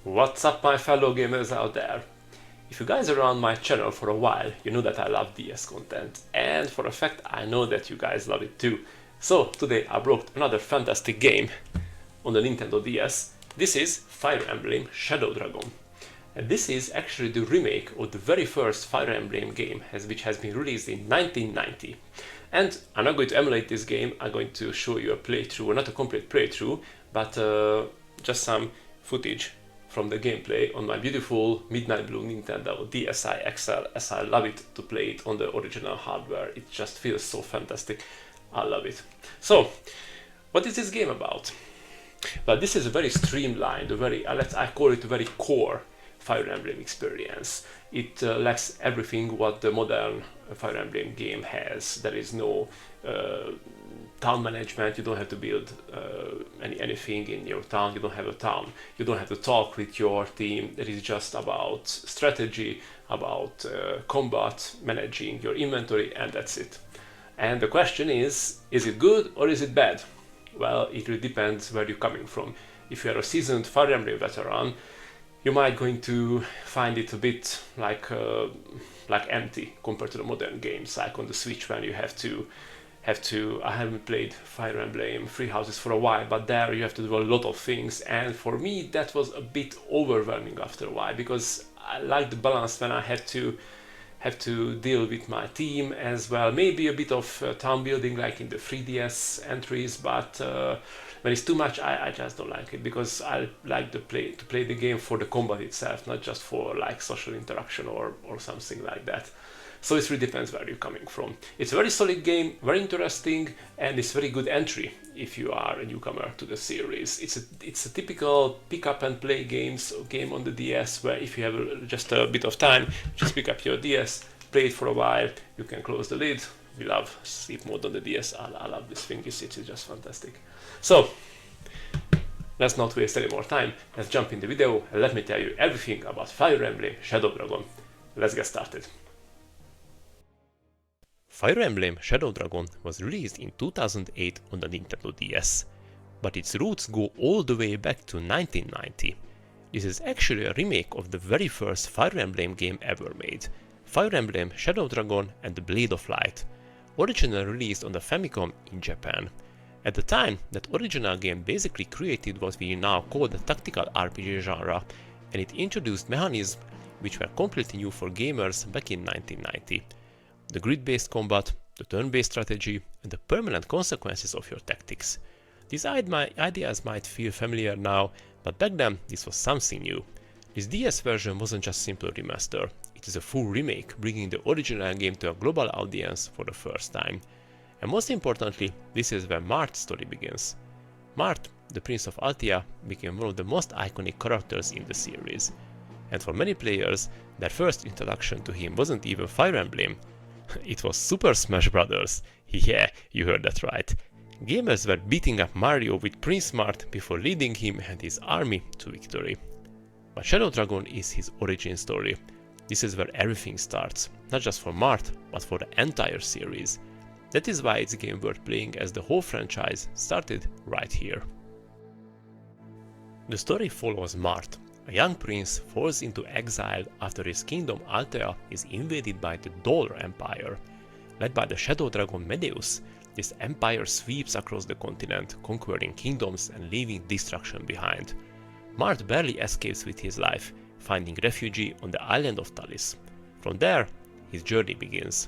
What's up, my fellow gamers out there? If you guys are around my channel for a while, you know that I love DS content, and for a fact I know that you guys love it too. So today I brought another fantastic game on the Nintendo DS. This is Fire Emblem Shadow Dragon. And this is actually the remake of the very first Fire Emblem game, which has been released in 1990. And I'm not going to emulate this game, I'm going to show you a playthrough, or not a complete playthrough, but just some footage from the gameplay on my beautiful Midnight Blue Nintendo DSi XL, as I love it to play it on the original hardware. It just feels so fantastic. I love it. So, what is this game about? Well, this is a very streamlined, I call it a very core Fire Emblem experience. It lacks everything what the modern Fire Emblem game has. There is no town management, you don't have to build anything in your town, you don't have a town, you don't have to talk with your team. It is just about strategy, about combat, managing your inventory, and that's it. And the question is it good or is it bad? Well, it really depends where you're coming from. If you are a seasoned Fire Emblem veteran, you might going to find it a bit like empty compared to the modern games, like on the Switch when you have to I haven't played Fire Emblem Three Houses for a while, but there you have to do a lot of things, and for me that was a bit overwhelming after a while, because I like the balance when I have to deal with my team as well. Maybe a bit of town building like in the 3DS entries, but when it's too much, I just don't like it, because I like to play the game for the combat itself, not just for like social interaction or something like that. So it really depends where you're coming from. It's a very solid game, very interesting, and it's very good entry if you are a newcomer to the series. It's a typical pick up and play game on the DS, where if you have just a bit of time, just pick up your DS, play it for a while, you can close the lid. We love sleep mode on the DS. I love this thing. It's just fantastic. So let's not waste any more time. Let's jump in the video and let me tell you everything about Fire Emblem Shadow Dragon. Let's get started. Fire Emblem Shadow Dragon was released in 2008 on the Nintendo DS, but its roots go all the way back to 1990. This is actually a remake of the very first Fire Emblem game ever made, Fire Emblem Shadow Dragon and the Blade of Light, originally released on the Famicom in Japan. At the time, that original game basically created what we now call the tactical RPG genre, and it introduced mechanisms which were completely new for gamers back in 1990. The grid-based combat, the turn-based strategy, and the permanent consequences of your tactics. These ideas might feel familiar now, but back then this was something new. This DS version wasn't just simply a remaster, it is a full remake, bringing the original game to a global audience for the first time. And most importantly, this is where Marth's story begins. Marth, the Prince of Altia, became one of the most iconic characters in the series. And for many players, their first introduction to him wasn't even Fire Emblem. It was Super Smash Bros. Yeah, you heard that right. Gamers were beating up Mario with Prince Marth before leading him and his army to victory. But Shadow Dragon is his origin story. This is where everything starts, not just for Marth, but for the entire series. That is why it's a game worth playing, as the whole franchise started right here. The story follows Marth. A young prince falls into exile after his kingdom Altea is invaded by the Dollar Empire. Led by the Shadow Dragon Medeus, this empire sweeps across the continent, conquering kingdoms and leaving destruction behind. Marth barely escapes with his life, finding refuge on the island of Talis. From there, his journey begins.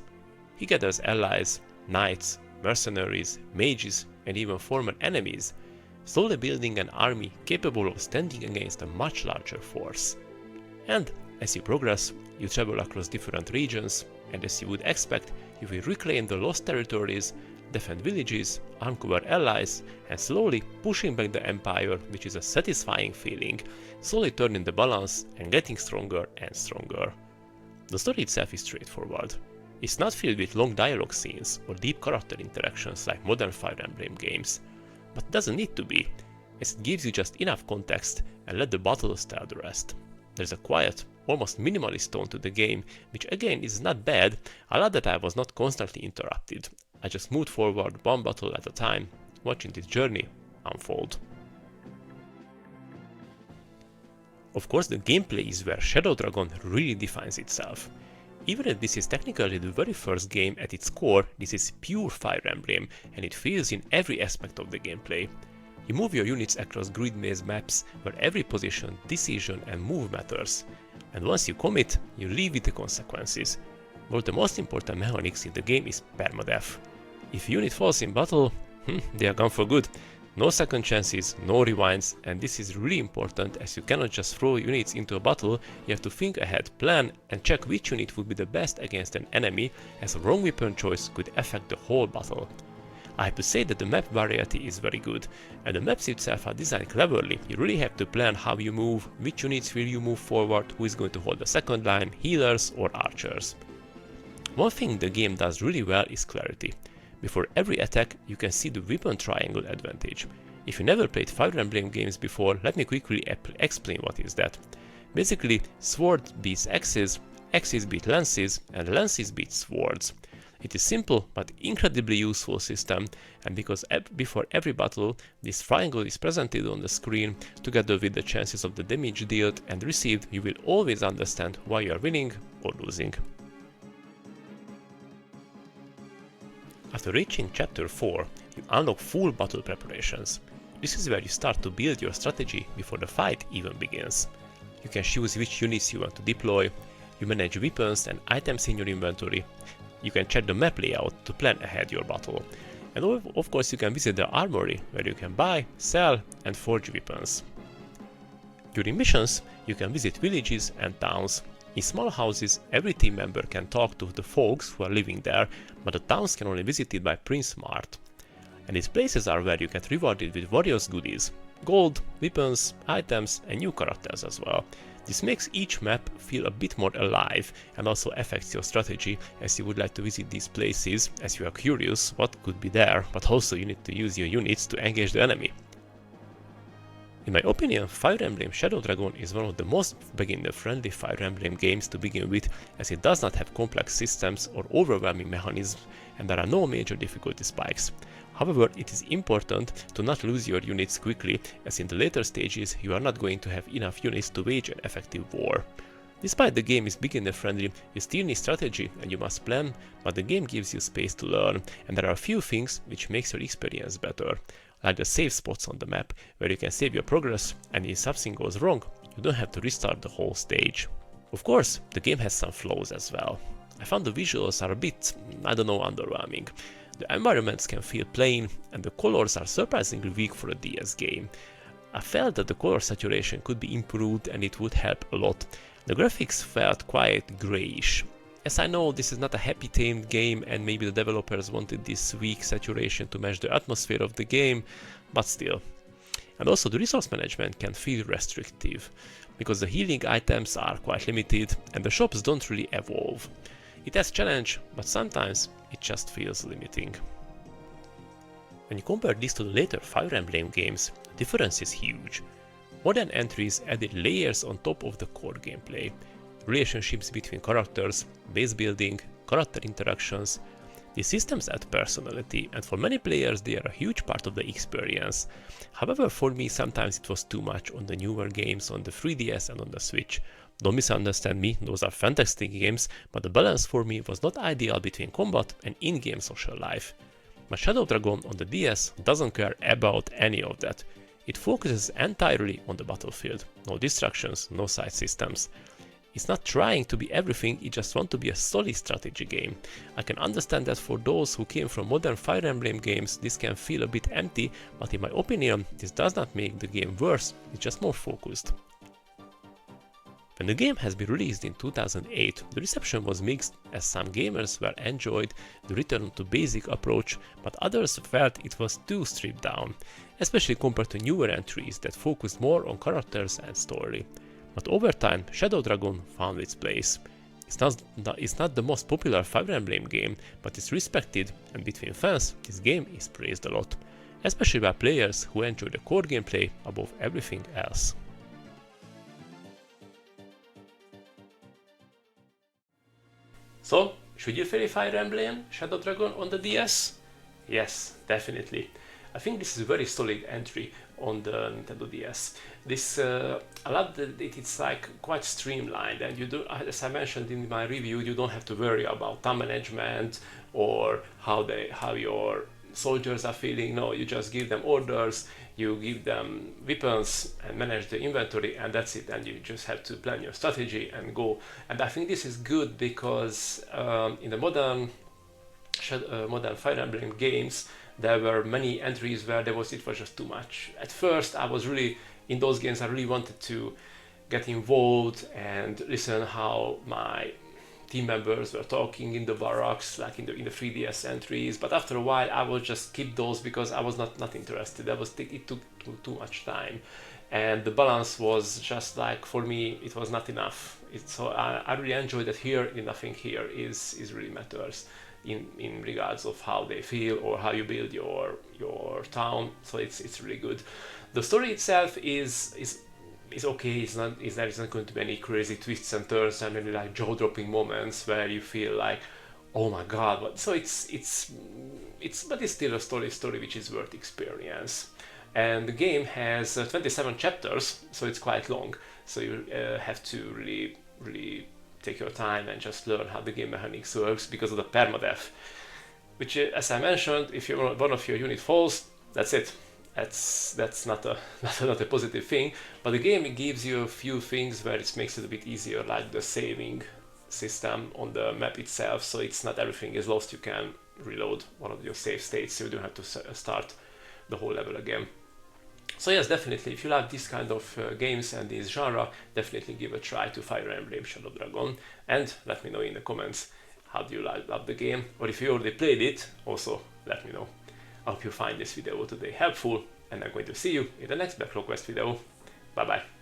He gathers allies, knights, mercenaries, mages, and even former enemies, slowly building an army capable of standing against a much larger force. And as you progress, you travel across different regions, and as you would expect, you will reclaim the lost territories, defend villages, uncover allies, and slowly pushing back the empire, which is a satisfying feeling, slowly turning the balance and getting stronger and stronger. The story itself is straightforward. It's not filled with long dialogue scenes or deep character interactions like modern Fire Emblem games, but it doesn't need to be, as it gives you just enough context and let the battles tell the rest. There's a quiet, almost minimalist tone to the game, which again is not bad. I love that I was not constantly interrupted. I just moved forward one battle at a time, watching this journey unfold. Of course, the gameplay is where Shadow Dragon really defines itself. Even if this is technically the very first game, at its core, this is pure Fire Emblem, and it feels in every aspect of the gameplay. You move your units across grid maze maps where every position, decision and move matters. And once you commit, you live with the consequences. One of the most important mechanics in the game is permadeath. If a unit falls in battle, they are gone for good. No second chances, no rewinds, and this is really important as you cannot just throw units into a battle, you have to think ahead, plan and check which unit would be the best against an enemy, as a wrong weapon choice could affect the whole battle. I have to say that the map variety is very good, and the maps itself are designed cleverly. You really have to plan how you move, which units will you move forward, who is going to hold the second line, healers or archers. One thing the game does really well is clarity. Before every attack, you can see the weapon triangle advantage. If you never played Fire Emblem games before, let me quickly explain what is that. Basically, sword beats axes, axes beat lances, and lances beat swords. It is simple but incredibly useful system, and because before every battle, this triangle is presented on the screen, together with the chances of the damage dealt and received, you will always understand why you are winning or losing. After reaching Chapter 4, you unlock full battle preparations. This is where you start to build your strategy before the fight even begins. You can choose which units you want to deploy, you manage weapons and items in your inventory, you can check the map layout to plan ahead your battle, and of course you can visit the armory where you can buy, sell and forge weapons. During missions, you can visit villages and towns. In small houses, every team member can talk to the folks who are living there, but the towns can only be visited by Prince Mart. And these places are where you get rewarded with various goodies, gold, weapons, items and new characters as well. This makes each map feel a bit more alive and also affects your strategy, as you would like to visit these places as you are curious what could be there, but also you need to use your units to engage the enemy. In my opinion, Fire Emblem Shadow Dragon is one of the most beginner-friendly Fire Emblem games to begin with, as it does not have complex systems or overwhelming mechanisms, and there are no major difficulty spikes. However, it is important to not lose your units quickly, as in the later stages you are not going to have enough units to wage an effective war. Despite the game is beginner friendly, you still need strategy and you must plan, but the game gives you space to learn, and there are a few things which makes your experience better. Like the save spots on the map, where you can save your progress, and if something goes wrong, you don't have to restart the whole stage. Of course, the game has some flaws as well. I found the visuals are a bit, underwhelming. The environments can feel plain, and the colors are surprisingly weak for a DS game. I felt that the color saturation could be improved and it would help a lot. The graphics felt quite greyish. As I know, this is not a happy themed game and maybe the developers wanted this weak saturation to match the atmosphere of the game, but still. And also the resource management can feel restrictive, because the healing items are quite limited and the shops don't really evolve. It has challenge, but sometimes it just feels limiting. When you compare this to the later Fire Emblem games, the difference is huge. Modern entries added layers on top of the core gameplay. Relationships between characters, base building, character interactions. These systems add personality, and for many players they are a huge part of the experience. However, for me sometimes it was too much on the newer games on the 3DS and on the Switch. Don't misunderstand me, those are fantastic games, but the balance for me was not ideal between combat and in-game social life. But Shadow Dragon on the DS doesn't care about any of that. It focuses entirely on the battlefield, no distractions, no side systems. It's not trying to be everything, it just wants to be a solid strategy game. I can understand that for those who came from modern Fire Emblem games this can feel a bit empty, but in my opinion this does not make the game worse, it's just more focused. When the game has been released in 2008, the reception was mixed, as some gamers were enjoyed the return to basic approach, but others felt it was too stripped down, especially compared to newer entries that focused more on characters and story. But over time, Shadow Dragon found its place. It's not the most popular Fire Emblem game, but it's respected, and between fans, this game is praised a lot, especially by players who enjoy the core gameplay above everything else. So, should you play Fire Emblem Shadow Dragon on the DS? Yes, definitely. I think this is a very solid entry on the Nintendo DS. This I love that it's like quite streamlined, and you do, as I mentioned in my review, you don't have to worry about time management or how your soldiers are feeling. No, you just give them orders, you give them weapons and manage the inventory, and that's it. And you just have to plan your strategy and go. And I think this is good because in the modern Fire Emblem games, there were many entries where it was just too much. At first, I was really in those games. I really wanted to get involved and listen how my team members were talking in the barracks, like in the 3DS entries. But after a while, I would just skip those because I was not interested. It took too much time, and the balance was just like, for me, it was not enough. So I really enjoy that here. Nothing here is really matters in regards of how they feel or how you build your town. So it's really good. The story itself is okay. There isn't going to be any crazy twists and turns and any like jaw-dropping moments where you feel like, oh my god. But so it's still a story which is worth experience. And the game has 27 chapters, so it's quite long. So you have to really take your time and just learn how the game mechanics works because of the permadeath. Which, as I mentioned, if one of your unit falls, that's it. That's not a positive thing, but the game gives you a few things where it makes it a bit easier, like the saving system on the map itself, so it's not everything is lost. You can reload one of your save states, so you don't have to start the whole level again. So yes, definitely, if you like this kind of games and this genre, definitely give a try to Fire Emblem Shadow Dragon, and let me know in the comments how do you love the game, or if you already played it, also let me know. I hope you find this video today helpful, and I'm going to see you in the next Backlog Quest video. Bye bye.